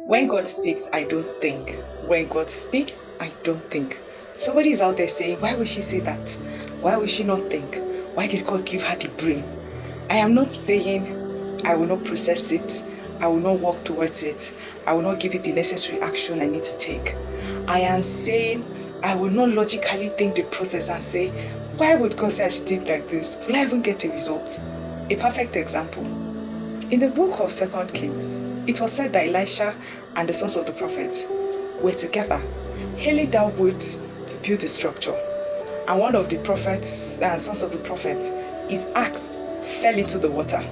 When God speaks, I don't think. When God speaks, I don't think. Somebody is out there saying, why would she say that? Why would she not think? Why did God give her the brain? I am not saying I will not process it. I will not walk towards it. I will not give it the necessary action I need to take. I am saying I will not logically think the process and say, why would God say I should think like this? Will I even get a result? A perfect example. In the book of 2 Kings, it was said that Elisha and the sons of the prophet were together, hailing down woods to build a structure. And one of the prophets, sons of the prophet, his axe fell into the water.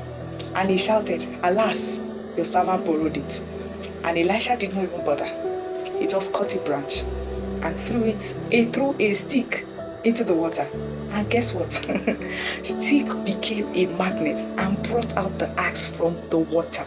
And he shouted, "Alas, your servant borrowed it." And Elisha did not even bother. He just cut a branch and threw a stick into the water. And guess what? Stick became a magnet and brought out the axe from the water.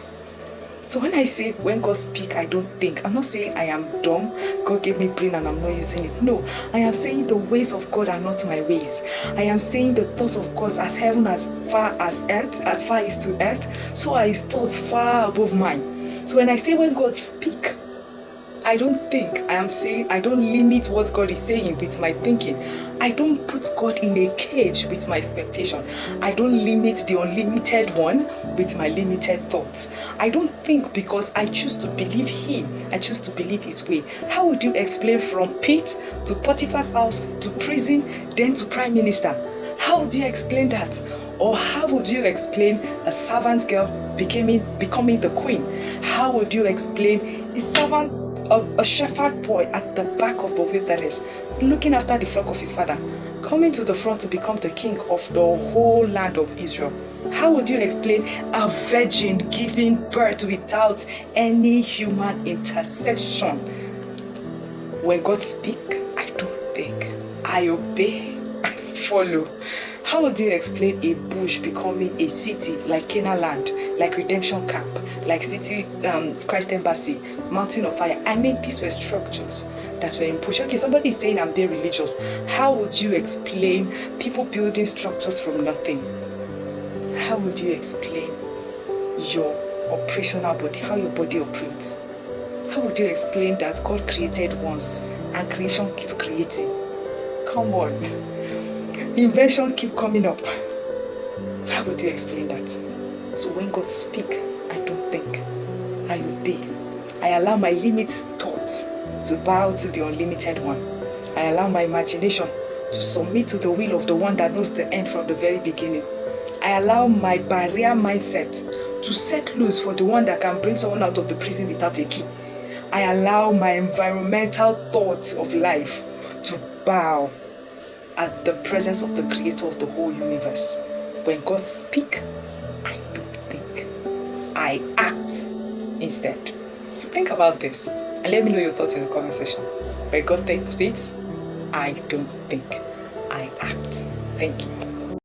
So when I say when God speaks, I don't think, I'm not saying I am dumb. God gave me brain and I'm not using it. No, I am saying the ways of God are not my ways. I am saying the thoughts of God as heaven as far as earth, as far is to earth, so are his thoughts far above mine. So when I say when God speaks, I don't think. I am saying I don't limit what God is saying with my thinking. I don't put God in a cage with my expectation. I don't limit the unlimited one with my limited thoughts. I don't think because I choose to believe him. I choose to believe his way. How would you explain from pit to Potiphar's house to prison, then to prime minister? How would you explain that? Or how would you explain a servant girl becoming the queen? How would you explain a shepherd boy at the back of the wilderness, looking after the flock of his father, coming to the front to become the king of the whole land of Israel? How would you explain a virgin giving birth without any human intercession? When God speaks, I don't think. I obey, I follow. How would you explain a bush becoming a city like Canaan land, like Redemption Camp, like City Christ Embassy, Mountain of Fire? I mean, these were structures that were in bush. Okay, somebody is saying I'm being religious. How would you explain people building structures from nothing? How would you explain your operational body, how your body operates? How would you explain that God created once and creation keep creating? Come on. Invention keep coming up. How would you explain that? So when God speaks, I don't think. I obey. I allow my limited thoughts to bow to the unlimited one. I allow my imagination to submit to the will of the one that knows the end from the very beginning. I allow my barrier mindset to set loose for the one that can bring someone out of the prison without a key. I allow my environmental thoughts of life to bow at the presence of the creator of the whole universe. When God speaks, I don't think. I act instead. So think about this and let me know your thoughts in the comment section. When God speaks, I don't think. I act. Thank you.